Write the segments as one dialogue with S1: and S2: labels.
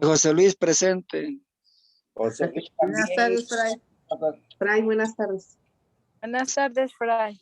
S1: José Luis presente.
S2: José Luis
S3: Buenas
S2: también.
S3: tardes, Fray. Fray, buenas tardes.
S4: Buenas tardes, Fray.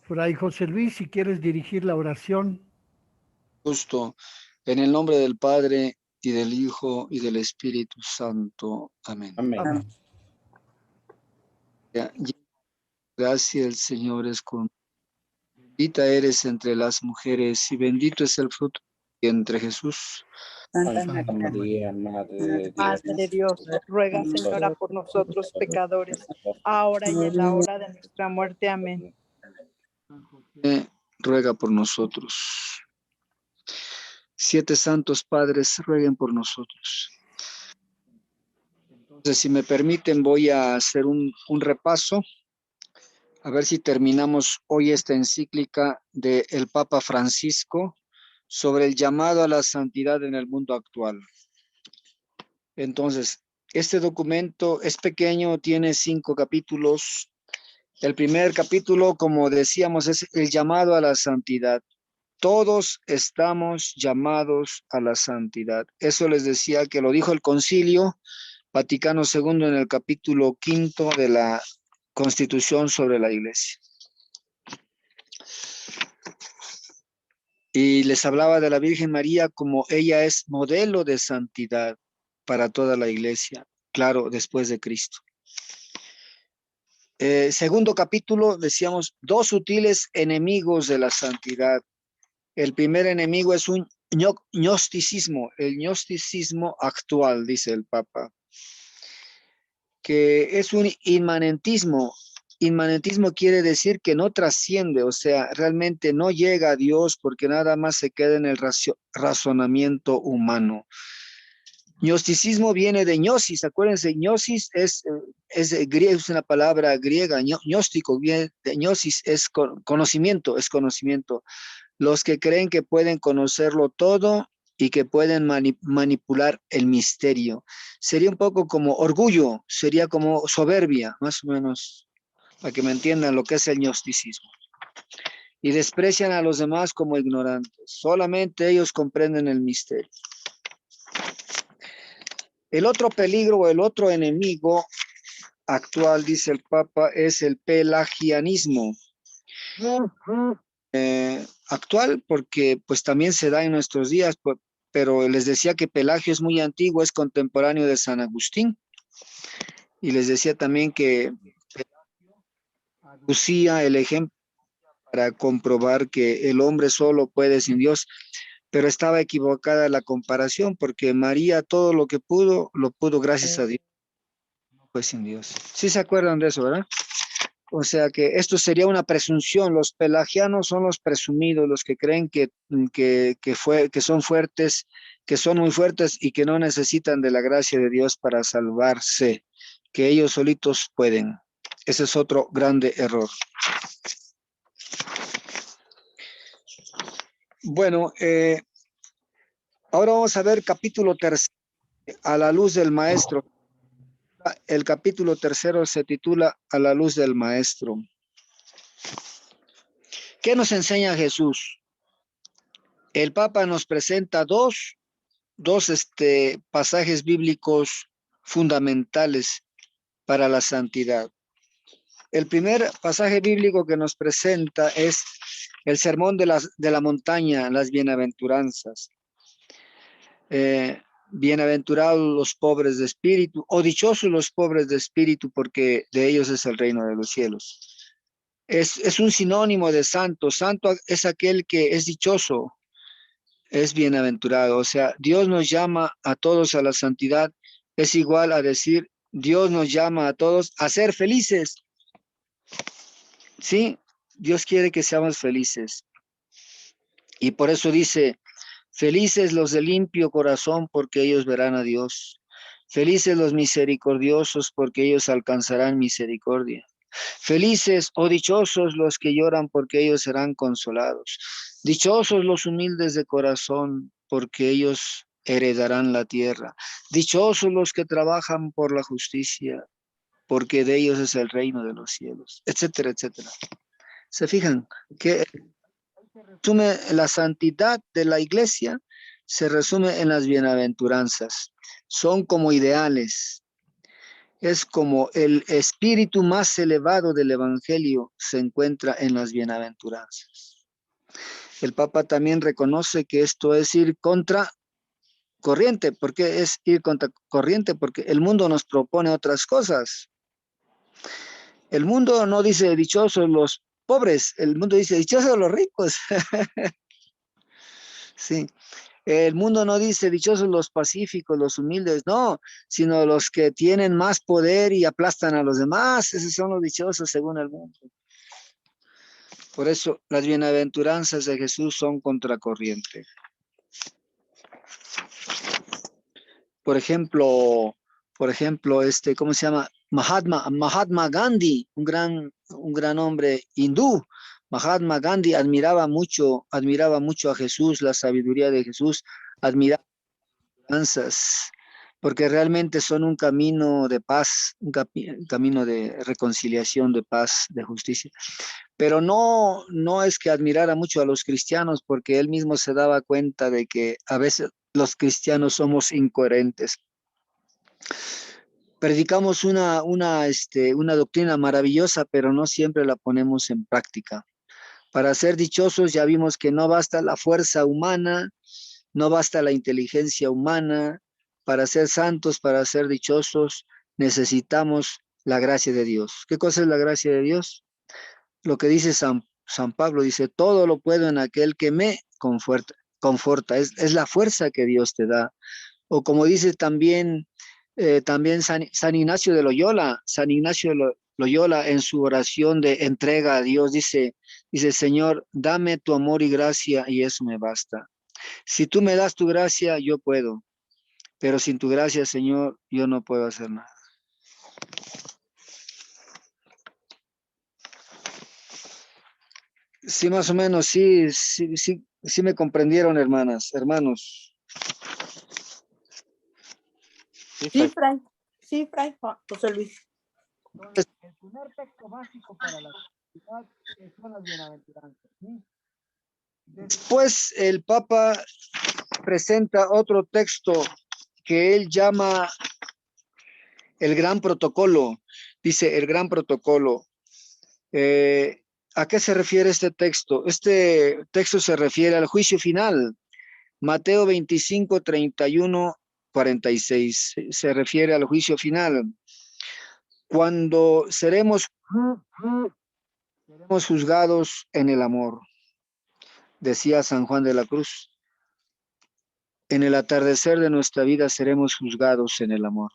S5: Fray José Luis, si quieres dirigir la oración.
S1: Justo, en el nombre del Padre, y del Hijo, y del Espíritu Santo. Amén.
S2: Amén.
S5: Amén.
S1: Gracias, el Señor es contigo. Bendita eres entre las mujeres, y bendito es el fruto de tu vientre, Jesús.
S2: Santa María, Madre de Dios.
S4: Madre de Dios, ruega, Señora, por nosotros pecadores, ahora y en la hora de nuestra muerte. Amén.
S1: Ruega por nosotros. 7 santos padres, rueguen por nosotros. Entonces, si me permiten, voy a hacer un repaso, a ver si terminamos hoy esta encíclica del Papa Francisco sobre el llamado a la santidad en el mundo actual. Entonces, este documento es pequeño, tiene 5 capítulos. El primer capítulo, como decíamos, es el llamado a la santidad. Todos estamos llamados a la santidad. Eso les decía que lo dijo el Concilio Vaticano II en el capítulo 5 de la Constitución sobre la Iglesia. Y les hablaba de la Virgen María como ella es modelo de santidad para toda la Iglesia, claro, después de Cristo. Segundo capítulo, decíamos, 2 sutiles enemigos de la santidad. El primer enemigo es un gnosticismo, el gnosticismo actual, dice el Papa, que es un inmanentismo. Inmanentismo quiere decir que no trasciende, o sea, realmente no llega a Dios porque nada más se queda en el razonamiento humano. Gnosticismo viene de gnosis, acuérdense, gnosis es una palabra griega, gnóstico viene de gnosis, es conocimiento, es conocimiento. Los que creen que pueden conocerlo todo y que pueden manipular el misterio. Sería un poco como orgullo, sería como soberbia, más o menos, para que me entiendan lo que es el gnosticismo. Y desprecian a los demás como ignorantes. Solamente ellos comprenden el misterio. El otro peligro o el otro enemigo actual, dice el Papa, es el pelagianismo. Actual porque pues también se da en nuestros días, pero les decía que Pelagio es muy antiguo, es contemporáneo de San Agustín. Y les decía también que usía el ejemplo para comprobar que el hombre solo puede sin Dios, pero estaba equivocada la comparación porque María todo lo que pudo, lo pudo gracias a Dios, no fue sin Dios. ¿Sí se acuerdan de eso, verdad? O sea que esto sería una presunción. Los pelagianos son los presumidos, los que creen que son fuertes, que son muy fuertes y que no necesitan de la gracia de Dios para salvarse, que ellos solitos pueden. Ese es otro grande error. Bueno, ahora vamos a ver capítulo 3, a la luz del maestro. El capítulo 3 se titula A la luz del maestro. ¿Qué nos enseña Jesús? El Papa nos presenta dos pasajes bíblicos fundamentales para la santidad. El primer pasaje bíblico que nos presenta es el sermón de la montaña, las bienaventuranzas. Bienaventurados los pobres de espíritu, o dichosos los pobres de espíritu, porque de ellos es el reino de los cielos. Es un sinónimo de santo. Santo es aquel que es dichoso, es bienaventurado. O sea, Dios nos llama a todos a la santidad. Es igual a decir, Dios nos llama a todos a ser felices. Sí, Dios quiere que seamos felices. Y por eso dice, felices los de limpio corazón, porque ellos verán a Dios. Felices los misericordiosos, porque ellos alcanzarán misericordia. Felices o dichosos los que lloran, porque ellos serán consolados. Dichosos los humildes de corazón, porque ellos heredarán la tierra. Dichosos los que trabajan por la justicia, porque de ellos es el reino de los cielos, etcétera, etcétera. ¿Se fijan que resume la santidad de la iglesia? Se resume en las bienaventuranzas. Son como ideales. Es como el espíritu más elevado del evangelio se encuentra en las bienaventuranzas. El Papa también reconoce que esto es ir contra corriente. ¿Por qué es ir contra corriente? Porque el mundo nos propone otras cosas. El mundo no dice dichosos los pobres, el mundo dice dichosos los ricos. Sí. El mundo no dice dichosos los pacíficos, los humildes, no, sino los que tienen más poder y aplastan a los demás. Esos son los dichosos según el mundo. Por eso las bienaventuranzas de Jesús son contracorriente. Por ejemplo, ¿cómo se llama? Mahatma Gandhi, un gran hombre hindú. Mahatma Gandhi admiraba mucho a Jesús, la sabiduría de Jesús, admiraba las bienaventuranzas, porque realmente son un camino de paz, un camino de reconciliación, de paz, de justicia. Pero no es que admirara mucho a los cristianos, porque él mismo se daba cuenta de que a veces los cristianos somos incoherentes. Predicamos una doctrina maravillosa, pero no siempre la ponemos en práctica. Para ser dichosos ya vimos que no basta la fuerza humana, no basta la inteligencia humana. Para ser santos, para ser dichosos, necesitamos la gracia de Dios. ¿Qué cosa es la gracia de Dios? Lo que dice San Pablo, dice, todo lo puedo en aquel que me conforta. Es la fuerza que Dios te da. O como dice también San Ignacio de Loyola, Loyola en su oración de entrega a Dios, dice, Señor, dame tu amor y gracia y eso me basta. Si tú me das tu gracia, yo puedo. pero sin tu gracia, Señor, yo no puedo hacer nada. Sí, más o menos, sí me comprendieron, hermanos.
S6: Sí, Fray. Sí, Fray José Luis.
S5: Entonces, el primer texto básico para la santidad son las bienaventuranzas. ¿Sí?
S1: Después el Papa presenta otro texto que él llama el gran protocolo. Dice el gran protocolo. ¿A qué se refiere este texto? Este texto se refiere al juicio final. Mateo 25, 31, 46. Se refiere al juicio final. Cuando seremos juzgados en el amor, decía San Juan de la Cruz. En el atardecer de nuestra vida seremos juzgados en el amor.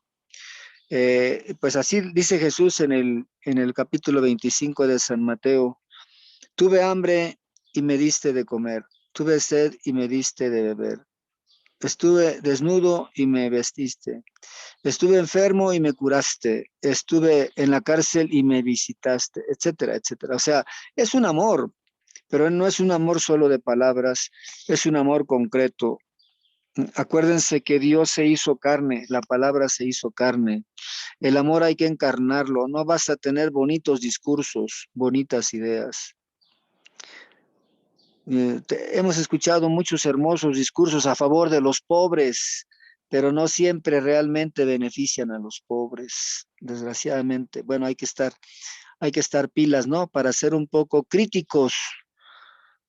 S1: Pues así dice Jesús en el capítulo 25 de San Mateo. Tuve hambre y me diste de comer. Tuve sed y me diste de beber. Estuve desnudo y me vestiste. Estuve enfermo y me curaste. Estuve en la cárcel y me visitaste, etcétera, etcétera. O sea, es un amor, pero no es un amor solo de palabras, es un amor concreto. Acuérdense que Dios se hizo carne, la palabra se hizo carne. El amor hay que encarnarlo, no vas a tener bonitos discursos, bonitas ideas. Hemos escuchado muchos hermosos discursos a favor de los pobres, pero no siempre realmente benefician a los pobres, desgraciadamente. Bueno, hay que estar pilas, ¿no? Para ser un poco críticos.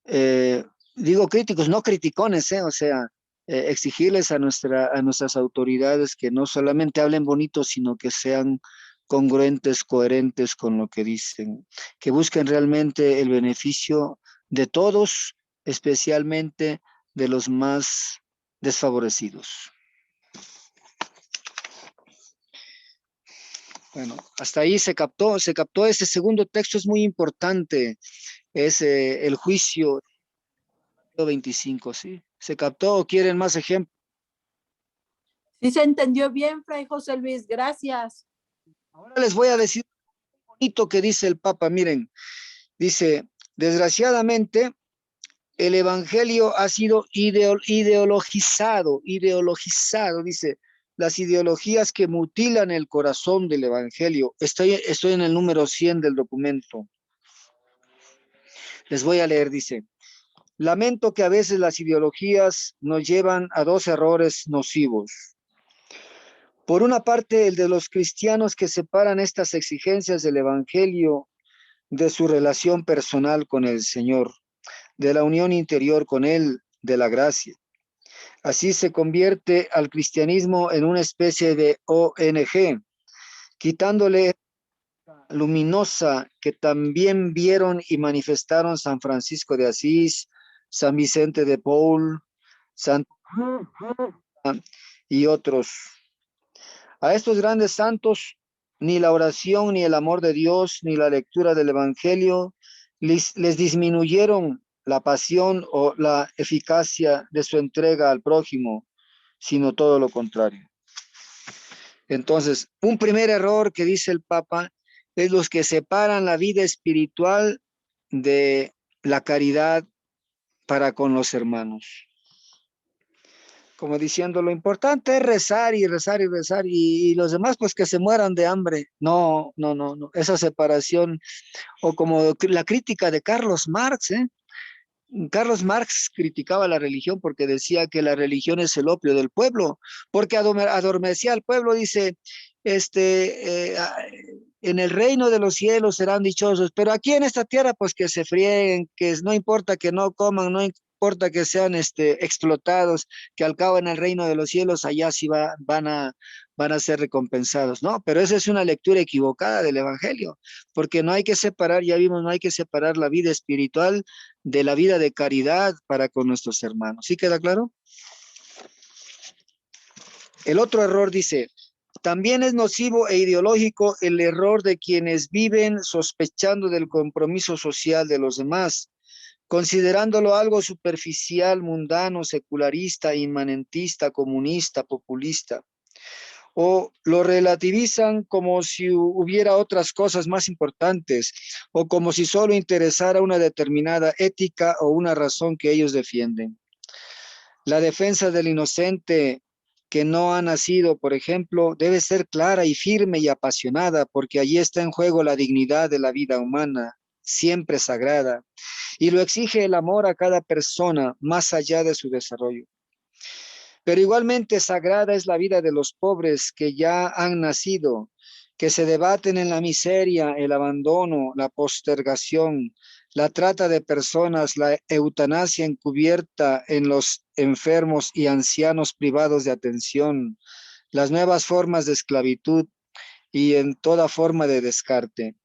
S1: Digo críticos, no criticones, ¿eh? O sea, exigirles a nuestras autoridades que no solamente hablen bonito, sino que sean congruentes, coherentes con lo que dicen, que busquen realmente el beneficio de todos, especialmente de los más desfavorecidos. Bueno, hasta ahí se captó ese segundo texto, es muy importante, es el juicio 25, ¿sí? ¿Se captó o quieren más ejemplos?
S6: Sí se entendió bien, Fray José Luis, gracias.
S1: Ahora les voy a decir un bonito que dice el Papa, miren, dice, desgraciadamente, el evangelio ha sido ideologizado, dice, las ideologías que mutilan el corazón del evangelio. Estoy en el número 100 del documento. Les voy a leer, dice, lamento que a veces las ideologías nos llevan a dos errores nocivos. Por una parte, el de los cristianos que separan estas exigencias del evangelio de su relación personal con el Señor, de la unión interior con Él, de la gracia. Así se convierte al cristianismo en una especie de ONG, quitándole luminosa que también vieron y manifestaron San Francisco de Asís, San Vicente de Paul, San y otros. A estos grandes santos, ni la oración, ni el amor de Dios, ni la lectura del Evangelio les disminuyeron la pasión o la eficacia de su entrega al prójimo, sino todo lo contrario. Entonces, un primer error que dice el Papa es los que separan la vida espiritual de la caridad para con los hermanos. Como diciendo, lo importante es rezar y rezar y rezar y los demás pues que se mueran de hambre. No. Esa separación, o como la crítica de Carlos Marx, ¿eh? Carlos Marx criticaba la religión porque decía que la religión es el opio del pueblo, porque adormecía al pueblo, dice, en el reino de los cielos serán dichosos, pero aquí en esta tierra pues que se frieguen, que no importa que no coman, no importa que sean explotados, que al cabo en el reino de los cielos allá sí van a ser recompensados, ¿no? Pero esa es una lectura equivocada del Evangelio, porque no hay que separar, ya vimos, no hay que separar la vida espiritual de la vida de caridad para con nuestros hermanos. ¿Sí queda claro? El otro error dice, también es nocivo e ideológico el error de quienes viven sospechando del compromiso social de los demás, considerándolo algo superficial, mundano, secularista, inmanentista, comunista, populista, o lo relativizan como si hubiera otras cosas más importantes, o como si solo interesara una determinada ética o una razón que ellos defienden. La defensa del inocente que no ha nacido, por ejemplo, debe ser clara y firme y apasionada, porque allí está en juego la dignidad de la vida humana, siempre sagrada, y lo exige el amor a cada persona más allá de su desarrollo. Pero igualmente sagrada es la vida de los pobres que ya han nacido, que se debaten en la miseria, el abandono, la postergación, la trata de personas, la eutanasia encubierta en los enfermos y ancianos privados de atención, las nuevas formas de esclavitud y en toda forma de descarte.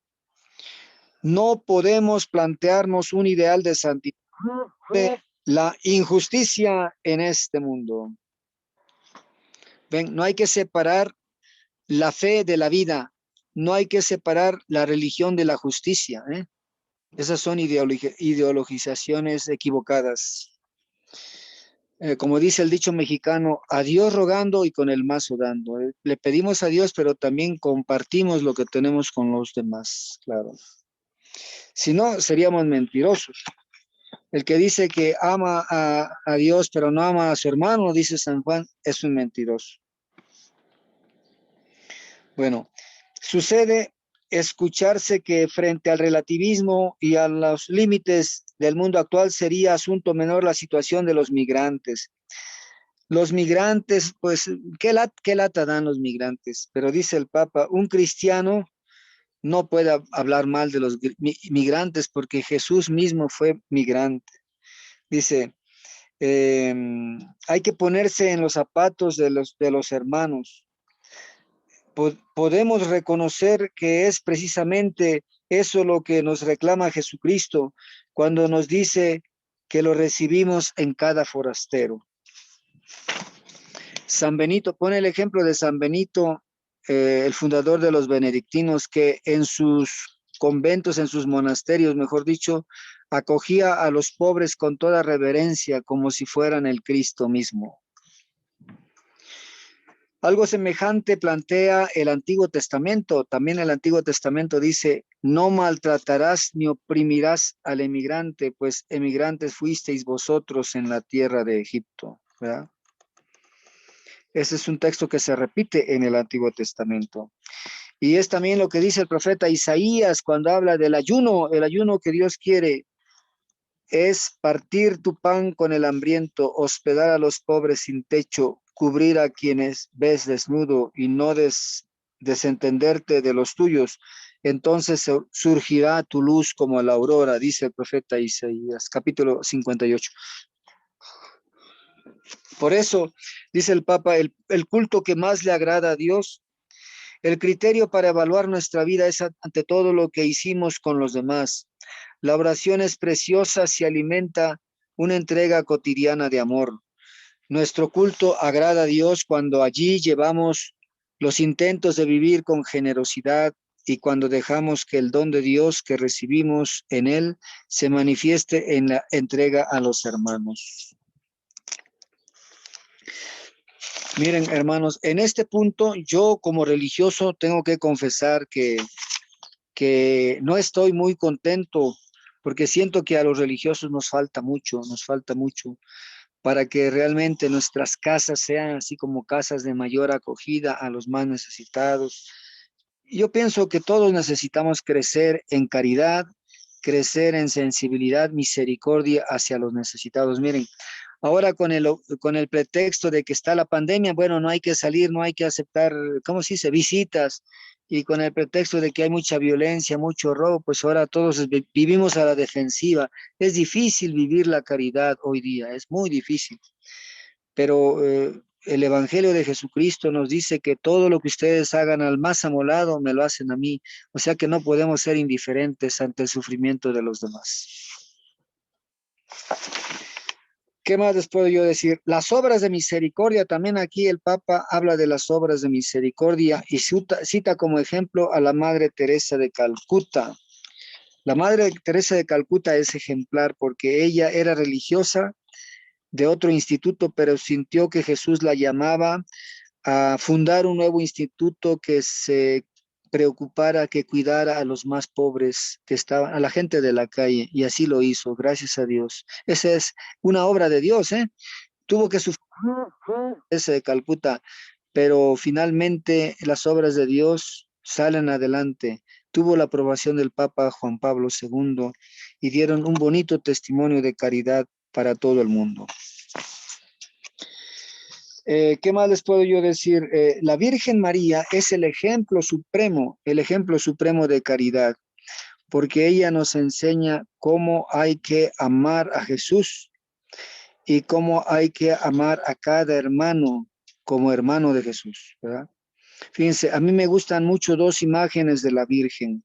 S1: No podemos plantearnos un ideal de santidad de la injusticia en este mundo. Ven, no hay que separar la fe de la vida, no hay que separar la religión de la justicia, ¿eh? Esas son ideologizaciones equivocadas. Como dice el dicho mexicano, a Dios rogando y con el mazo dando. Le pedimos a Dios, pero también compartimos lo que tenemos con los demás, claro. Si no, seríamos mentirosos. El que dice que ama a Dios, pero no ama a su hermano, dice San Juan, es un mentiroso. Bueno, sucede escucharse que frente al relativismo y a los límites del mundo actual sería asunto menor la situación de los migrantes. Los migrantes, pues, ¿qué lata dan los migrantes? Pero dice el Papa, un cristiano no puede hablar mal de los migrantes porque Jesús mismo fue migrante. Dice, hay que ponerse en los zapatos de los hermanos. Podemos reconocer que es precisamente eso lo que nos reclama Jesucristo cuando nos dice que lo recibimos en cada forastero. San Benito, pone el ejemplo de San Benito, el fundador de los benedictinos, que en sus conventos, en sus monasterios, mejor dicho, acogía a los pobres con toda reverencia, como si fueran el Cristo mismo. Algo semejante plantea el Antiguo Testamento. También el Antiguo Testamento dice, no maltratarás ni oprimirás al emigrante, pues emigrantes fuisteis vosotros en la tierra de Egipto, ¿verdad? Ese es un texto que se repite en el Antiguo Testamento. Y es también lo que dice el profeta Isaías cuando habla del ayuno. El ayuno que Dios quiere es partir tu pan con el hambriento, hospedar a los pobres sin techo, cubrir a quienes ves desnudo y no desentenderte de los tuyos. Entonces surgirá tu luz como la aurora, dice el profeta Isaías, capítulo 58. Por eso, dice el Papa, el culto que más le agrada a Dios, el criterio para evaluar nuestra vida es ante todo lo que hicimos con los demás. La oración es preciosa si alimenta una entrega cotidiana de amor. Nuestro culto agrada a Dios cuando allí llevamos los intentos de vivir con generosidad y cuando dejamos que el don de Dios que recibimos en Él se manifieste en la entrega a los hermanos. Miren, hermanos, en este punto yo como religioso tengo que confesar que no estoy muy contento porque siento que a los religiosos nos falta mucho para que realmente nuestras casas sean así como casas de mayor acogida a los más necesitados. Yo pienso que todos necesitamos crecer en caridad, crecer en sensibilidad, misericordia hacia los necesitados. Miren, ahora con el pretexto de que está la pandemia, bueno, no hay que salir, no hay que aceptar, ¿cómo se dice? Visitas. Y con el pretexto de que hay mucha violencia, mucho robo, pues ahora todos vivimos a la defensiva. Es difícil vivir la caridad hoy día, es muy difícil. Pero el Evangelio de Jesucristo nos dice que todo lo que ustedes hagan al más amolado, me lo hacen a mí. O sea que no podemos ser indiferentes ante el sufrimiento de los demás. ¿Qué más les puedo yo decir? Las obras de misericordia, también aquí el Papa habla de las obras de misericordia y cita como ejemplo a la Madre Teresa de Calcuta. La Madre Teresa de Calcuta es ejemplar porque ella era religiosa de otro instituto, pero sintió que Jesús la llamaba a fundar un nuevo instituto que se preocupara, que cuidara a los más pobres, que estaban, a la gente de la calle, y así lo hizo, gracias a Dios. Esa es una obra de Dios, ¿eh? Tuvo que sufrir ese de Calcuta, pero finalmente las obras de Dios salen adelante. Tuvo la aprobación del Papa Juan Pablo II y dieron un bonito testimonio de caridad para todo el mundo. ¿Qué más les puedo yo decir? La Virgen María es el ejemplo supremo de caridad, porque ella nos enseña cómo hay que amar a Jesús y cómo hay que amar a cada hermano como hermano de Jesús, ¿verdad? Fíjense, a mí me gustan mucho dos imágenes de la Virgen.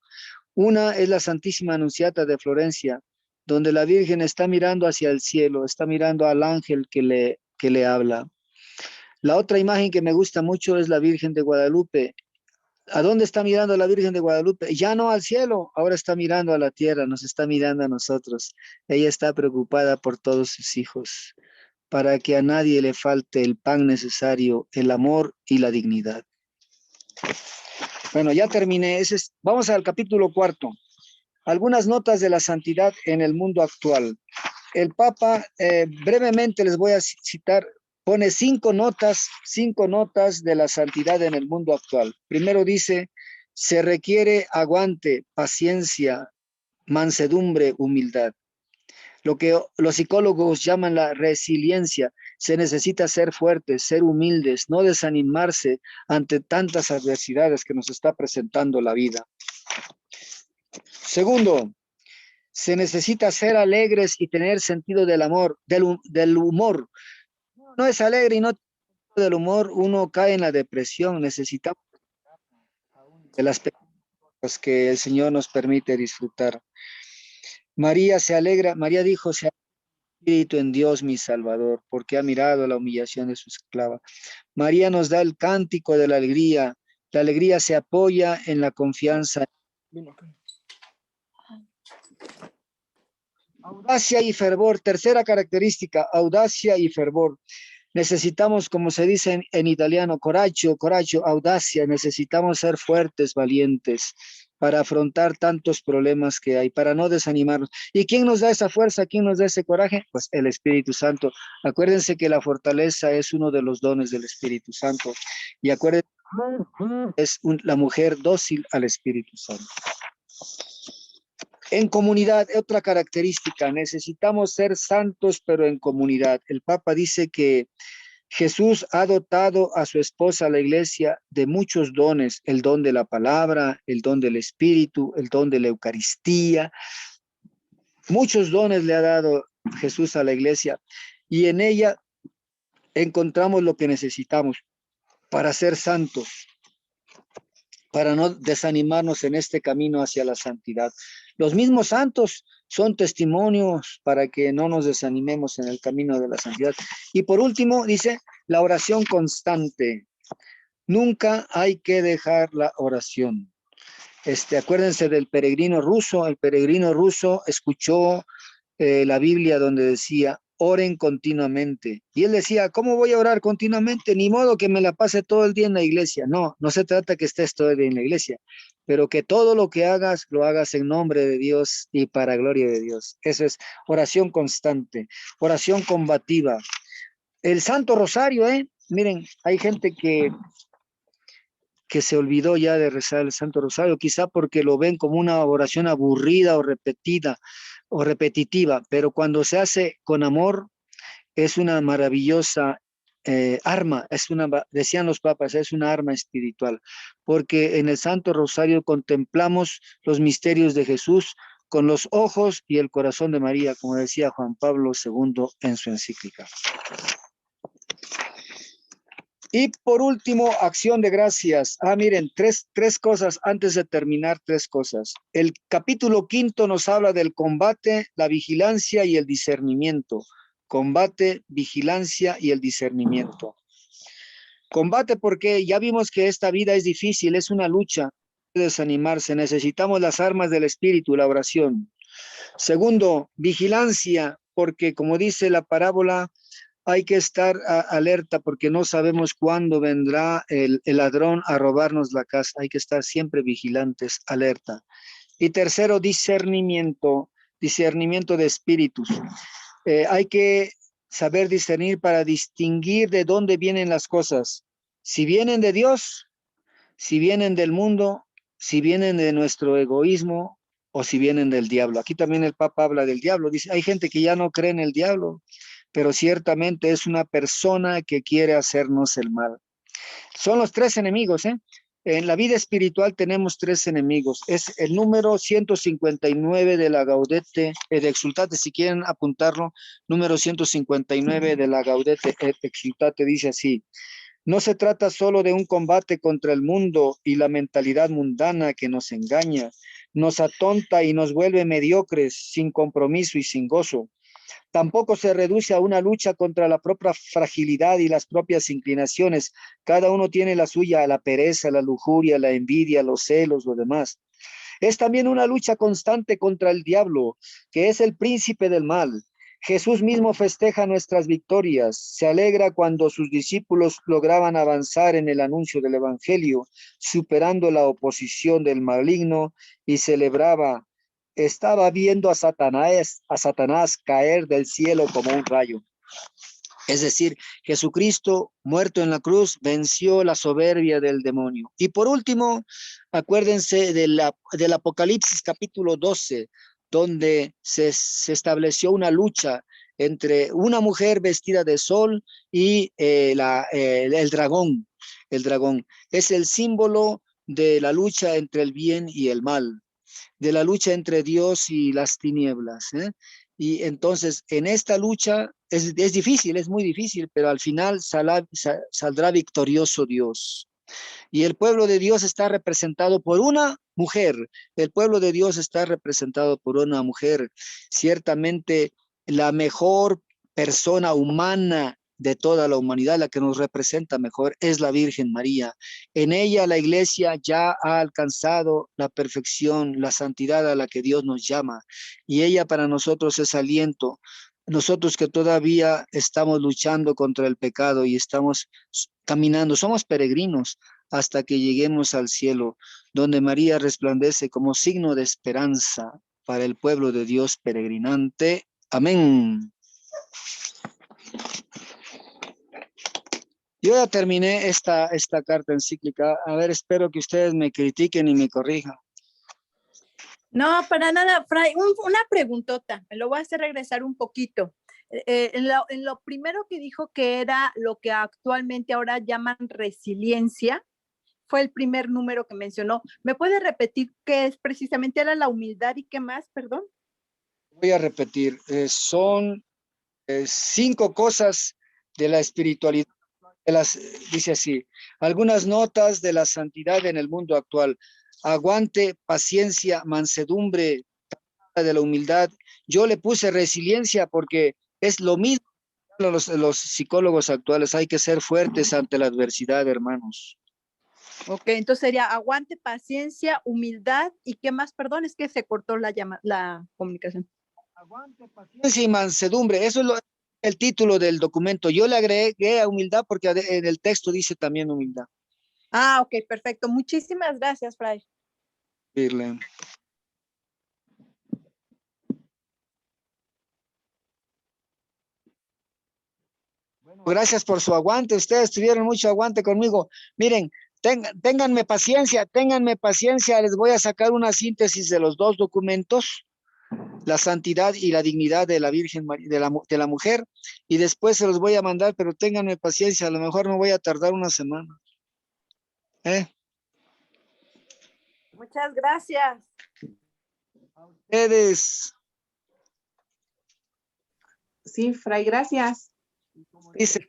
S1: Una es la Santísima Anunciata de Florencia, donde la Virgen está mirando hacia el cielo, está mirando al ángel que le habla. La otra imagen que me gusta mucho es la Virgen de Guadalupe. ¿A dónde está mirando la Virgen de Guadalupe? Ya no al cielo, ahora está mirando a la tierra, nos está mirando a nosotros. Ella está preocupada por todos sus hijos, para que a nadie le falte el pan necesario, el amor y la dignidad. Bueno, ya terminé. Vamos al capítulo 4. Algunas notas de la santidad en el mundo actual. El Papa, brevemente les voy a citar, pone 5 notas de la santidad en el mundo actual. Primero dice, se requiere aguante, paciencia, mansedumbre, humildad. Lo que los psicólogos llaman la resiliencia. Se necesita ser fuertes, ser humildes, no desanimarse ante tantas adversidades que nos está presentando la vida. Segundo, se necesita ser alegres y tener sentido del amor, del humor. No es alegre y no tiene del humor, uno cae en la depresión. Necesitamos de las cosas que el Señor nos permite disfrutar. María se alegra, María dijo, se alegra el espíritu en Dios mi Salvador, porque ha mirado la humillación de su esclava. María nos da el cántico de la alegría. La alegría se apoya en la confianza. Audacia y fervor. Tercera característica, audacia y fervor. Necesitamos, como se dice en italiano, coraggio, audacia. Necesitamos ser fuertes, valientes, para afrontar tantos problemas que hay, para no desanimarnos. ¿Y quién nos da esa fuerza? ¿Quién nos da ese coraje? Pues el Espíritu Santo. Acuérdense que la fortaleza es uno de los dones del Espíritu Santo. Y acuérdense, es la mujer dócil al Espíritu Santo. En comunidad, otra característica, necesitamos ser santos, pero en comunidad. El Papa dice que Jesús ha dotado a su esposa, la iglesia, de muchos dones, el don de la palabra, el don del Espíritu, el don de la Eucaristía. Muchos dones le ha dado Jesús a la iglesia y en ella encontramos lo que necesitamos para ser santos, para no desanimarnos en este camino hacia la santidad. Los mismos santos son testimonios para que no nos desanimemos en el camino de la santidad. Y por último, dice, la oración constante. Nunca hay que dejar la oración. Acuérdense del peregrino ruso. El peregrino ruso escuchó la Biblia donde decía, oren continuamente. Y él decía, ¿cómo voy a orar continuamente? Ni modo que me la pase todo el día en la iglesia. No, no se trata que estés todo el día en la iglesia, pero que todo lo que hagas, lo hagas en nombre de Dios y para gloria de Dios. Eso es oración constante, oración combativa. El Santo Rosario, miren, hay gente que se olvidó ya de rezar el Santo Rosario, quizá porque lo ven como una oración aburrida o repetida o repetitiva, pero cuando se hace con amor es una maravillosa arma, decían los papas, es una arma espiritual, porque en el Santo Rosario contemplamos los misterios de Jesús con los ojos y el corazón de María, como decía Juan Pablo II en su encíclica. Y por último, acción de gracias. Miren, tres cosas antes de terminar, 3 cosas. El capítulo 5 nos habla del combate, la vigilancia y el discernimiento. Combate, vigilancia y el discernimiento. Combate porque ya vimos que esta vida es difícil, es una lucha. desanimarse. Necesitamos las armas del espíritu, la oración. Segundo, vigilancia, porque como dice la parábola, hay que estar alerta porque no sabemos cuándo vendrá el ladrón a robarnos la casa. Hay que estar siempre vigilantes, alerta. Y tercero, discernimiento de espíritus. Hay que saber discernir para distinguir de dónde vienen las cosas. Si vienen de Dios, si vienen del mundo, si vienen de nuestro egoísmo o si vienen del diablo. Aquí también el Papa habla del diablo. Dice, hay gente que ya no cree en el diablo, pero ciertamente es una persona que quiere hacernos el mal. Son los tres enemigos, ¿eh? En la vida espiritual tenemos tres enemigos. Es el número 159 de la Gaudete et Exsultate, si quieren apuntarlo, número 159 de la Gaudete et Exsultate dice así: no se trata solo de un combate contra el mundo y la mentalidad mundana que nos engaña, nos atonta y nos vuelve mediocres, sin compromiso y sin gozo. Tampoco se reduce a una lucha contra la propia fragilidad y las propias inclinaciones. Cada uno tiene la suya, la pereza, la lujuria, la envidia, los celos, lo demás. Es también una lucha constante contra el diablo, que es el príncipe del mal. Jesús mismo festeja nuestras victorias, se alegra cuando sus discípulos lograban avanzar en el anuncio del evangelio, superando la oposición del maligno, y celebraba, estaba viendo a Satanás caer del cielo como un rayo. Es decir, Jesucristo, muerto en la cruz, venció la soberbia del demonio. Y por último, acuérdense del Apocalipsis capítulo 12, donde se estableció una lucha entre una mujer vestida de sol y el dragón. El dragón es el símbolo de la lucha entre el bien y el mal, de la lucha entre Dios y las tinieblas, ¿eh? Y entonces en esta lucha es difícil, es muy difícil, pero al final saldrá victorioso Dios. Y el pueblo de Dios está representado por una mujer. El pueblo de Dios está representado por una mujer. Ciertamente la mejor persona humana de toda la humanidad, la que nos representa mejor, es la Virgen María. En ella la iglesia ya ha alcanzado la perfección, la santidad a la que Dios nos llama. Y ella para nosotros es aliento. Nosotros que todavía estamos luchando contra el pecado y estamos caminando, somos peregrinos hasta que lleguemos al cielo, donde María resplandece como signo de esperanza para el pueblo de Dios peregrinante. Amén. Yo ya terminé esta carta encíclica. A ver, espero que ustedes me critiquen y me corrijan.
S6: No, para nada, Fray. Una preguntota, me lo voy a hacer regresar un poquito. En lo primero que dijo que era lo que actualmente ahora llaman resiliencia, fue el primer número que mencionó. ¿Me puede repetir qué es precisamente? ¿Era la humildad y qué más, perdón?
S1: Voy a repetir, son 5 cosas de la espiritualidad. Dice así, algunas notas de la santidad en el mundo actual: aguante, paciencia, mansedumbre, de la humildad. Yo le puse resiliencia porque es lo mismo que los psicólogos actuales. Hay que ser fuertes ante la adversidad, hermanos.
S6: Ok, entonces sería aguante, paciencia, humildad y qué más, perdón, es que se cortó la comunicación.
S5: Aguante, paciencia.
S1: Paciencia y mansedumbre, eso es el título del documento. Yo le agregué a humildad porque en el texto dice también humildad.
S6: Ah, ok, perfecto. Muchísimas gracias, Fray.
S1: Irle. Gracias por su aguante. Ustedes tuvieron mucho aguante conmigo. Miren, ténganme paciencia. Les voy a sacar una síntesis de los 2 documentos, la santidad y la dignidad de la Virgen María, de la mujer, y después se los voy a mandar, pero ténganme paciencia. A lo mejor me voy a tardar una semana.
S6: Muchas gracias.
S1: A ustedes.
S3: Sí, Fray, gracias.
S1: Dice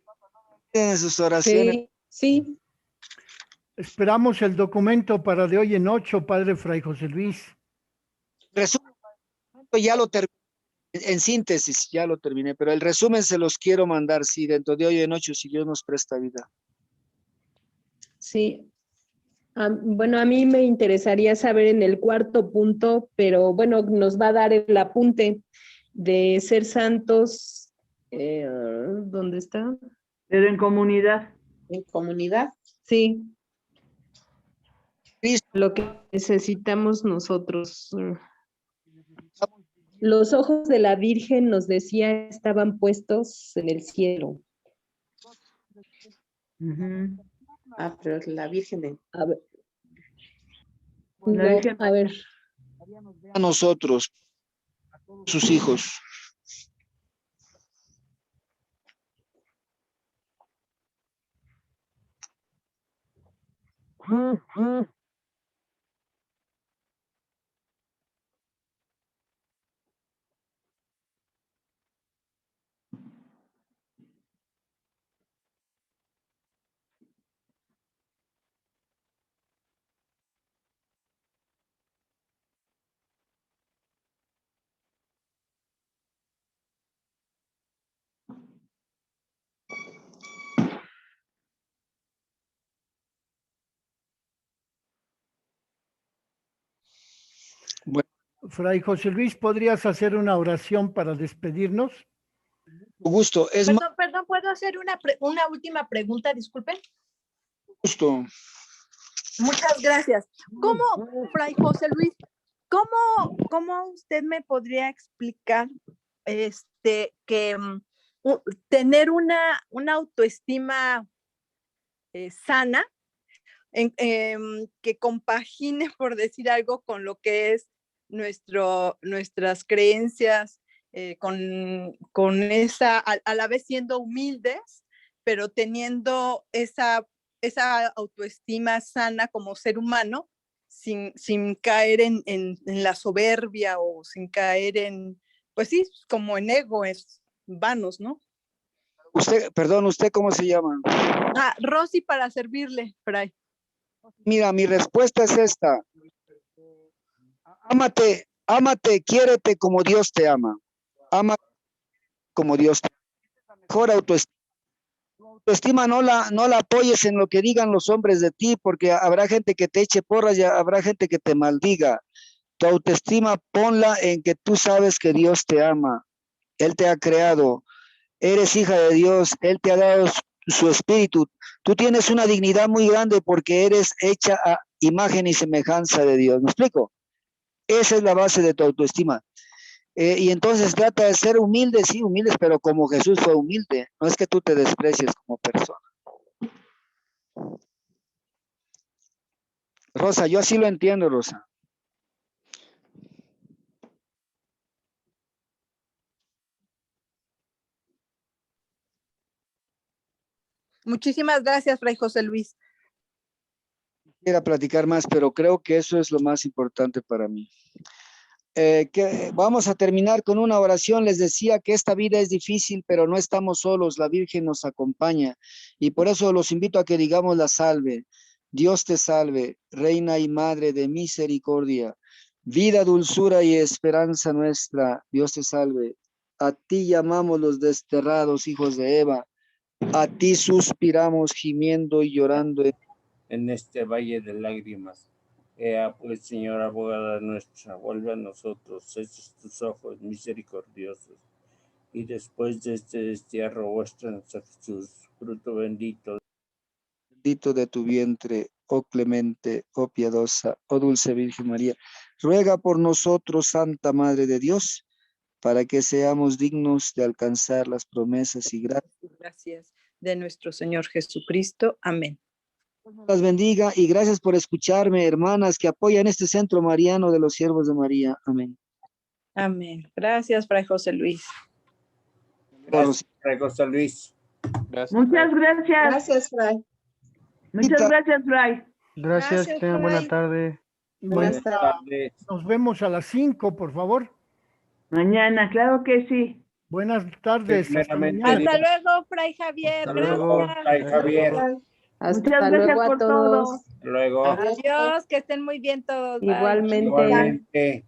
S1: en sus oraciones.
S3: Sí.
S5: Esperamos el documento para de hoy en 8, Padre Fray José Luis.
S1: Resumen, ya lo terminé. En síntesis, ya lo terminé, pero el resumen se los quiero mandar, sí, dentro de hoy en 8, si Dios nos presta vida.
S3: Sí.
S7: Bueno, a mí me interesaría saber en el cuarto punto, pero bueno, nos va a dar el apunte de ser santos. ¿Dónde está?
S8: Pero en comunidad.
S3: En comunidad.
S7: Sí,
S1: Cristo,
S7: lo que necesitamos nosotros. Los ojos de la Virgen, nos decía, estaban puestos en el cielo.
S8: Ujú.
S3: Ah, pero es la Virgen de...
S7: A ver.
S8: La
S7: No,
S8: Virgen
S7: a ver.
S1: a nosotros, a todos sus hijos. Bueno,
S5: Fray José Luis, ¿podrías hacer una oración para despedirnos?
S1: gusto, es más
S6: Perdón, ¿puedo hacer una última pregunta? Disculpen.
S1: gusto.
S6: Muchas gracias. ¿Cómo, Fray José Luis, cómo usted me podría explicar que tener una autoestima sana, que compagine, por decir algo, con lo que es nuestras creencias, con esa, a la vez siendo humildes, pero teniendo esa autoestima sana como ser humano, sin caer en la soberbia o sin caer pues sí, como en egos vanos, ¿no?
S1: Usted, perdón, ¿usted cómo se llama?
S6: Rosy, para servirle, Fray.
S1: Mira, mi respuesta es esta. Ámate, quiérete como Dios te ama. Ámate como Dios te ama. Mejor autoestima. Autoestima no la apoyes en lo que digan los hombres de ti, porque habrá gente que te eche porras y habrá gente que te maldiga. Tu autoestima ponla en que tú sabes que Dios te ama. Él te ha creado. Eres hija de Dios. Él te ha dado su espíritu. Tú tienes una dignidad muy grande porque eres hecha a imagen y semejanza de Dios. ¿Me explico? Esa es la base de tu autoestima. Y entonces trata de ser humilde, sí, humildes, pero como Jesús fue humilde. No es que tú te desprecies como persona. Rosa, yo así lo entiendo, Rosa.
S6: Muchísimas gracias, Fray José Luis.
S1: Quisiera platicar más, pero creo que eso es lo más importante para mí. Vamos a terminar con una oración. Les decía que esta vida es difícil, pero no estamos solos. La Virgen nos acompaña y por eso los invito a que digamos la salve. Dios te salve, Reina y Madre de misericordia, vida, dulzura y esperanza nuestra. Dios te salve. A ti llamamos los desterrados hijos de Eva. A ti suspiramos gimiendo y llorando
S2: en este valle de lágrimas. Ea pues, Señora abogada nuestra, vuelve a nosotros esos tus ojos misericordiosos, y después de este destierro vuestra a Jesús, fruto bendito
S1: de tu vientre, oh clemente, oh piadosa, oh dulce Virgen María. Ruega por nosotros, Santa Madre de Dios, para que seamos dignos de alcanzar las promesas y
S6: Gracias de nuestro Señor Jesucristo. Amén.
S1: las bendiga y gracias por escucharme, hermanas que apoyan este centro mariano de los siervos de María. Amén.
S6: Amén. Gracias, Fray José Luis.
S2: Gracias, Fray José Luis.
S8: Gracias, muchas gracias.
S3: Gracias, Fray.
S8: Muchas gracias, Fray.
S5: Gracias, que tengan buena tarde.
S3: Buenas tardes.
S5: Nos vemos a las 5, por favor.
S8: Mañana, claro que sí.
S5: Buenas tardes.
S6: Hasta luego, Fray Javier.
S5: Hasta luego,
S2: Fray Javier.
S7: Hasta luego a todos.
S2: Hasta luego.
S6: Adiós, que estén muy bien todos.
S7: Igualmente.
S2: Igualmente.